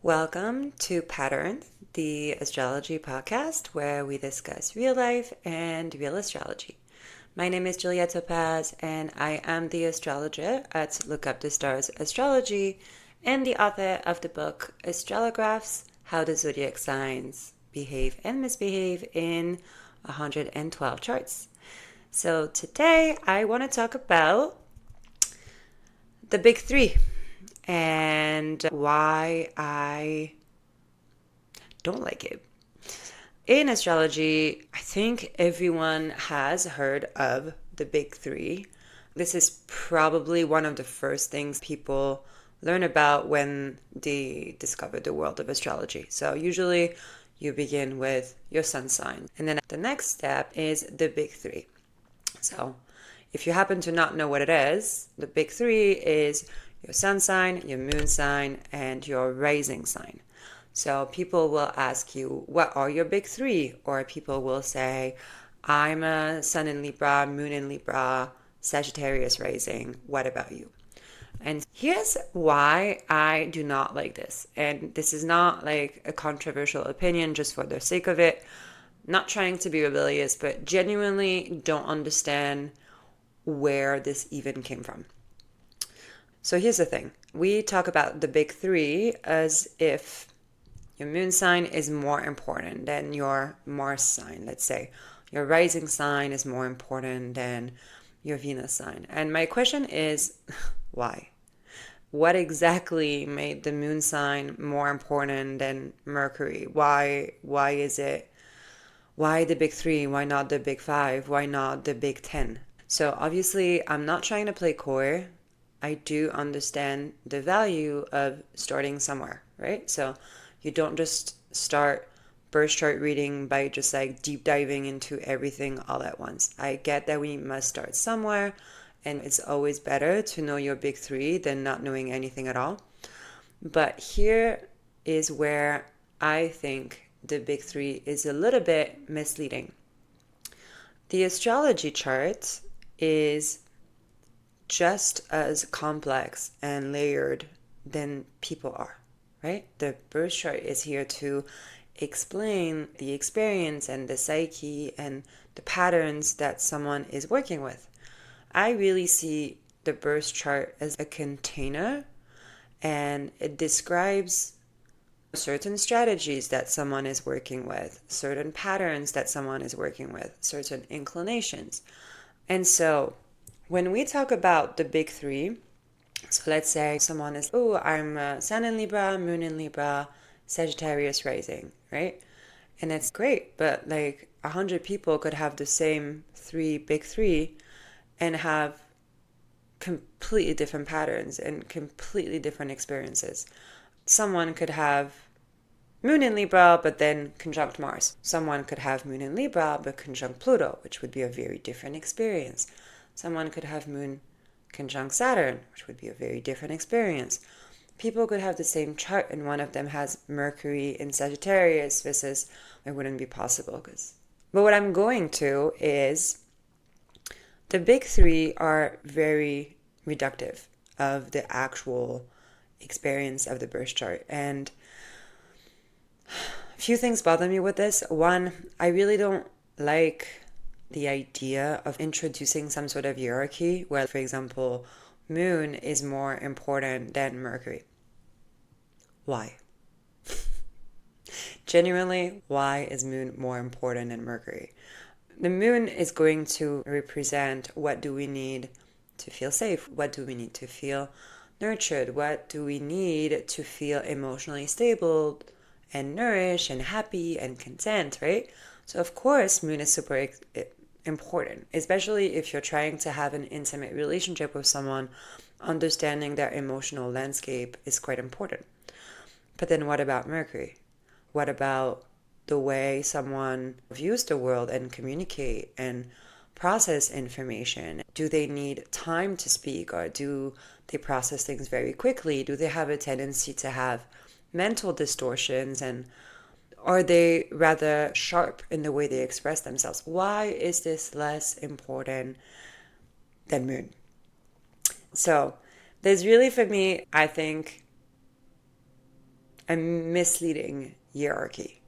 Welcome to Pattern, the astrology podcast where we discuss real life and real astrology. My name is Topaz, and I am the astrologer at Look Up the Stars Astrology and the author of the book Astrolographs: How the Zodiac Signs Behave and Misbehave in 112 Charts. So today I want to talk about the big three and why I don't like it. In astrology, I think everyone has heard of the big three. This is probably one of the first things people learn about when they discover the world of astrology. So usually you begin with your sun sign, and then the next step is the big three. So if you happen to not know what it is, the big three is your sun sign, your moon sign, and your rising sign. So people will ask you, what are your big three? Or people will say, I'm a sun in Libra, moon in Libra, Sagittarius rising. What about you? And here's why I do not like this. And this is not like a controversial opinion just for the sake of it. Not trying to be rebellious, but genuinely don't understand where this even came from. So here's the thing. We talk about the big three as if your moon sign is more important than your Mars sign, let's say. Your rising sign is more important than your Venus sign. And my question is, why? What exactly made the moon sign more important than Mercury? Why is it? Why the big three? Why not the big five? Why not the big 10? So obviously, I'm not trying to play coy. I do understand the value of starting somewhere, right? So you don't just start birth chart reading by just like deep diving into everything all at once. I get that we must start somewhere, and it's always better to know your big three than not knowing anything at all. But here is where I think the big three is a little bit misleading. The astrology chart is just as complex and layered than people are, right? The birth chart is here to explain the experience and the psyche and the patterns that someone is working with. I really see the birth chart as a container, and it describes certain strategies that someone is working with, certain patterns that someone is working with, certain inclinations. And so when we talk about the big three, so let's say someone is, I'm sun in Libra, moon in Libra, Sagittarius rising, right? And it's great, but like 100 people could have the same big three and have completely different patterns and completely different experiences. Someone could have moon in Libra, but then conjunct Mars. Someone could have moon in Libra, but conjunct Pluto, which would be a very different experience. Someone could have moon conjunct Saturn, which would be a very different experience. People could have the same chart and one of them has Mercury in Sagittarius versus it wouldn't be possible. But what I'm going to is the big three are very reductive of the actual experience of the birth chart. And a few things bother me with this. One, I really don't like the idea of introducing some sort of hierarchy where, for example, moon is more important than Mercury. Why? Genuinely, why is moon more important than Mercury? The moon is going to represent what do we need to feel safe? What do we need to feel nurtured? What do we need to feel emotionally stable and nourished and happy and content, right? So of course, moon is super important, especially if you're trying to have an intimate relationship with someone. Understanding their emotional landscape is quite important. But then what about Mercury? What about the way someone views the world and communicate and process information? Do they need time to speak, or do they process things very quickly? Do they have a tendency to have mental distortions, and are they rather sharp in the way they express themselves? Why is this less important than moon? So there's really, for me, I think a misleading hierarchy.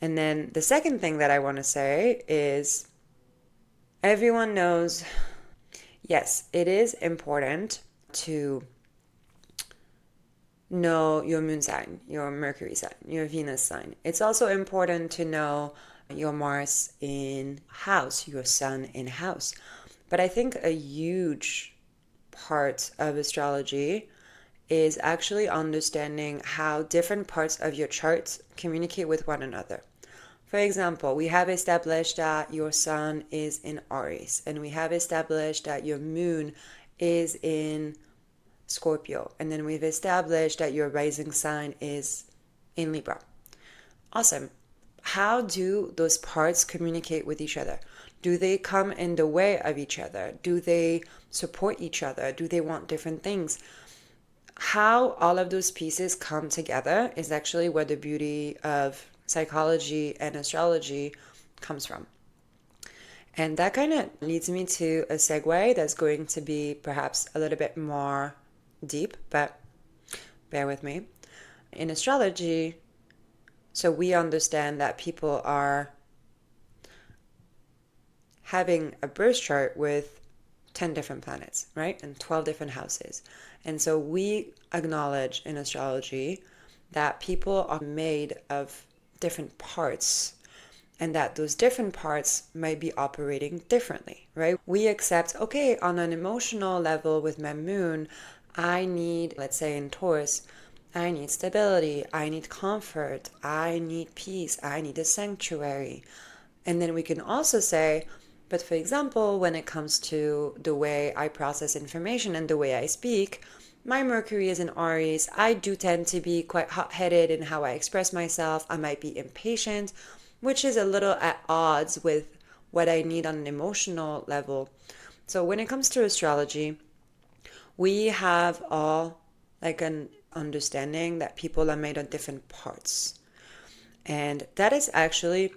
And then the second thing that I want to say is everyone knows, yes, it is important to know your moon sign, your Mercury sign, your Venus sign. It's also important to know your Mars in house, your Sun in house. But I think a huge part of astrology is actually understanding how different parts of your chart communicate with one another. For example, we have established that your Sun is in Aries, and we have established that your Moon is in Scorpio, and then we've established that your rising sign is in Libra. Awesome. How do those parts communicate with each other? Do they come in the way of each other? Do they support each other? Do they want different things? How all of those pieces come together is actually where the beauty of psychology and astrology comes from. And that kind of leads me to a segue that's going to be perhaps a little bit more deep, but bear with me. In astrology, so we understand that people are having a birth chart with 10 different planets, right? And 12 different houses. And so we acknowledge in astrology that people are made of different parts and that those different parts might be operating differently, right? We accept, okay, on an emotional level with my moon, I need, let's say in Taurus, I need stability, I need comfort, I need peace, I need a sanctuary. And then we can also say, but for example, when it comes to the way I process information and the way I speak, my Mercury is in Aries. I do tend to be quite hot-headed in how I express myself. I might be impatient, which is a little at odds with what I need on an emotional level. So when it comes to astrology, we have all like an understanding that people are made of different parts. And that is actually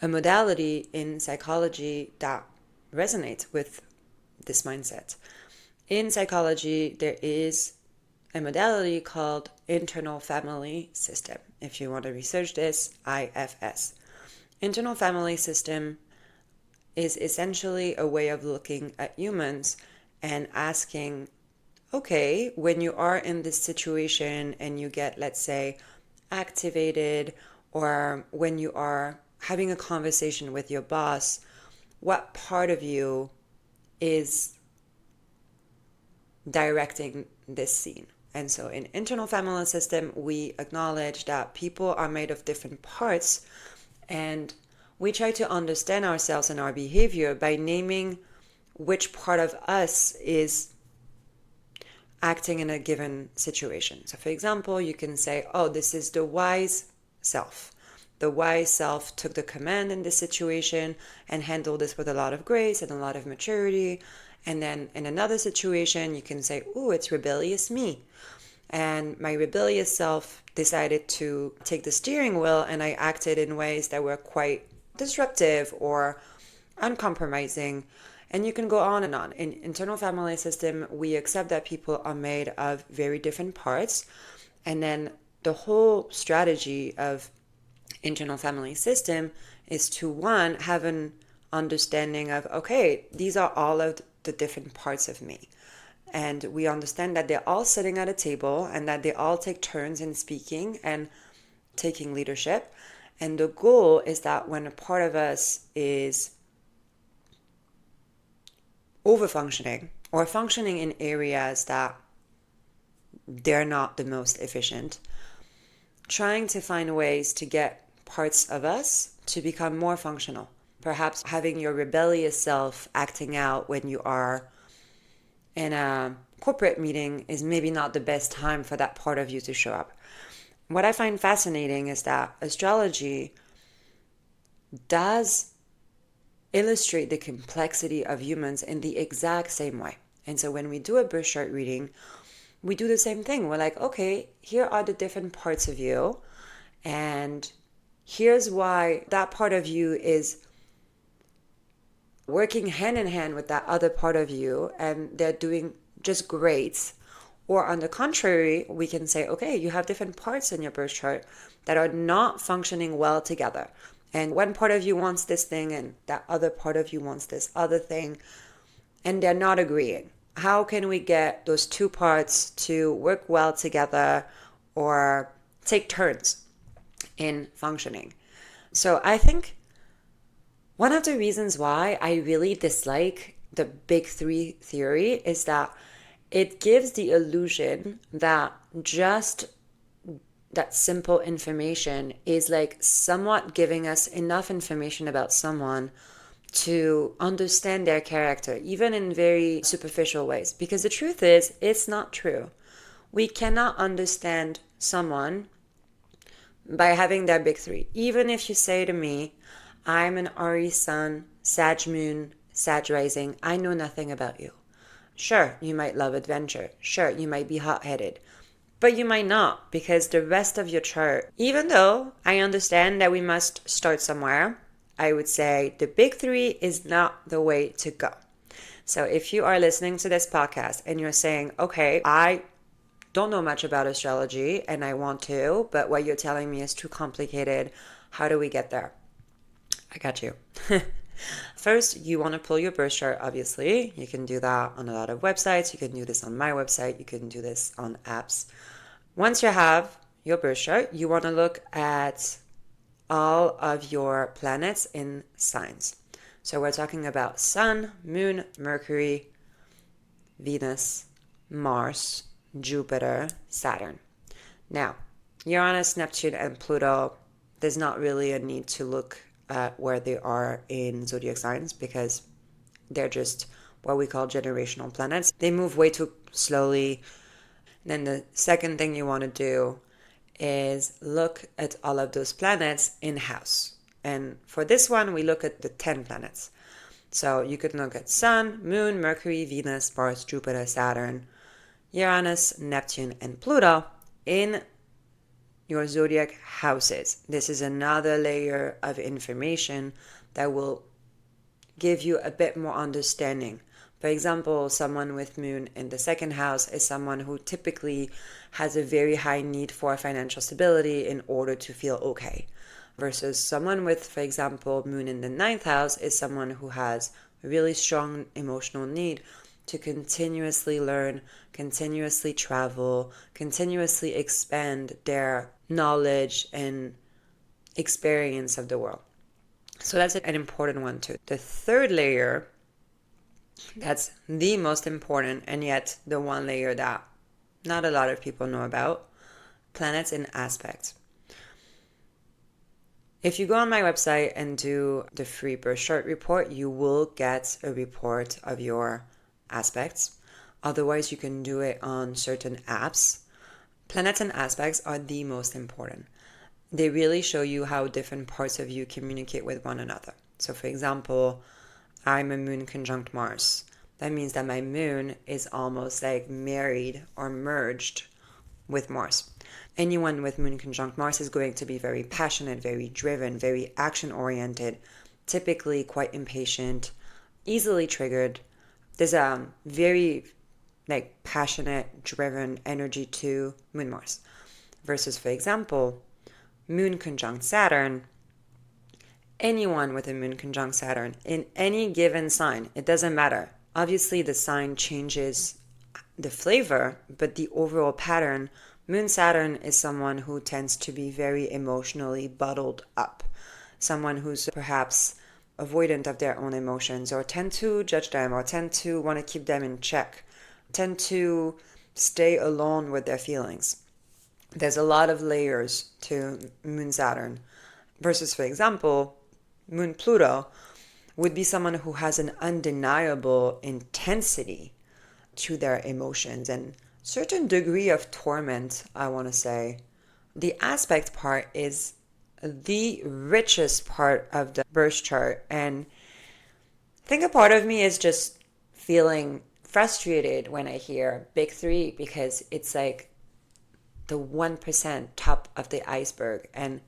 a modality in psychology that resonates with this mindset. In psychology, there is a modality called internal family system. If you want to research this, IFS. Internal family system is essentially a way of looking at humans and asking, okay, when you are in this situation and you get, let's say, activated, or when you are having a conversation with your boss, what part of you is directing this scene? And so in internal family system, we acknowledge that people are made of different parts, and we try to understand ourselves and our behavior by naming which part of us is acting in a given situation. So for example, you can say, oh, this is the wise self. The wise self took the command in this situation and handled this with a lot of grace and a lot of maturity. And then in another situation, you can say, oh, it's rebellious me. And my rebellious self decided to take the steering wheel, and I acted in ways that were quite disruptive or uncompromising. And you can go on and on. In internal family system, we accept that people are made of very different parts. And then the whole strategy of internal family system is to, one, have an understanding of, okay, these are all of the different parts of me. And we understand that they're all sitting at a table and that they all take turns in speaking and taking leadership. And the goal is that when a part of us is overfunctioning or functioning in areas that they're not the most efficient, trying to find ways to get parts of us to become more functional. Perhaps having your rebellious self acting out when you are in a corporate meeting is maybe not the best time for that part of you to show up. What I find fascinating is that astrology does illustrate the complexity of humans in the exact same way. And so when we do a birth chart reading, we do the same thing. We're like, okay, here are the different parts of you, and here's why that part of you is working hand in hand with that other part of you, and they're doing just great, Or on the contrary, we can say, okay, you have different parts in your birth chart that are not functioning well together. And one part of you wants this thing and that other part of you wants this other thing, and they're not agreeing. How can we get those two parts to work well together or take turns in functioning? So I think one of the reasons why I really dislike the big three theory is that it gives the illusion that just that simple information is like somewhat giving us enough information about someone to understand their character, even in very superficial ways. Because the truth is, it's not true. We cannot understand someone by having their big three. Even if you say to me, I'm an Aries sun, Sag moon, Sag rising, I know nothing about you. Sure, you might love adventure. Sure, you might be hot-headed. But you might not, because the rest of your chart, even though I understand that we must start somewhere, I would say the big three is not the way to go. So if you are listening to this podcast and you're saying, okay, I don't know much about astrology and I want to, but what you're telling me is too complicated, how do we get there? I got you. First, you want to pull your birth chart, obviously. You can do that on a lot of websites. You can do this on my website. You can do this on apps. Once you have your birth chart, you want to look at all of your planets in signs. So we're talking about Sun, Moon, Mercury, Venus, Mars, Jupiter, Saturn. Now, Uranus, Neptune, and Pluto, there's not really a need to look at where they are in zodiac signs because they're just what we call generational planets. They move way too slowly. Then the second thing you want to do is look at all of those planets in house. And for this one, we look at the 10 planets. So you could look at Sun, Moon, Mercury, Venus, Mars, Jupiter, Saturn, Uranus, Neptune, and Pluto in your zodiac houses. This is another layer of information that will give you a bit more understanding. For example, someone with Moon in the second house is someone who typically has a very high need for financial stability in order to feel okay. Versus someone with, for example, Moon in the ninth house is someone who has a really strong emotional need to continuously learn, continuously travel, continuously expand their knowledge and experience of the world. So that's an important one too. The third layer, that's the most important and yet the one layer that not a lot of people know about, planets in aspects. If you go on my website and do the free birth chart report, you will get a report of your aspects. Otherwise, you can do it on certain apps. Planets and aspects are the most important. They really show you how different parts of you communicate with one another. So for example, I'm a moon conjunct Mars. That means that my moon is almost like married or merged with Mars. Anyone with moon conjunct Mars is going to be very passionate, very driven, very action-oriented, typically quite impatient, easily triggered. There's a very passionate, driven energy to Moon Mars. Versus, for example, Moon conjunct Saturn. Anyone with a Moon conjunct Saturn in any given sign, it doesn't matter. Obviously, the sign changes the flavor, but the overall pattern, Moon Saturn is someone who tends to be very emotionally bottled up. Someone who's perhaps avoidant of their own emotions or tend to judge them or tend to want to keep them in check, tend to stay alone with their feelings. There's a lot of layers to Moon Saturn. Versus, for example, Moon Pluto would be someone who has an undeniable intensity to their emotions and certain degree of torment, I want to say. The aspect part is the richest part of the birth chart, and I think a part of me is just feeling frustrated when I hear big three because it's like the 1% top of the iceberg, and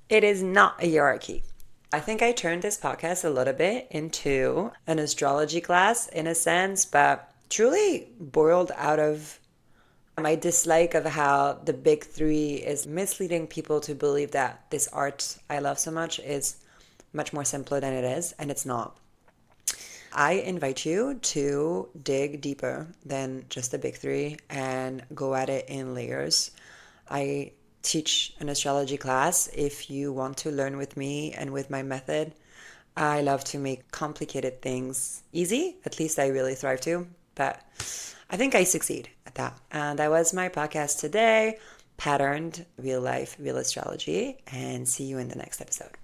it is not a hierarchy. I think I turned this podcast a little bit into an astrology class in a sense, but truly boiled out of my dislike of how the big three is misleading people to believe that this art I love so much is much more simpler than it is, and it's not. I invite you to dig deeper than just the big three and go at it in layers. I teach an astrology class. If you want to learn with me and with my method, I love to make complicated things easy. At least I really thrive to. But I think I succeed at that. And that was my podcast today, Patterned Real Life, Real Astrology. And see you in the next episode.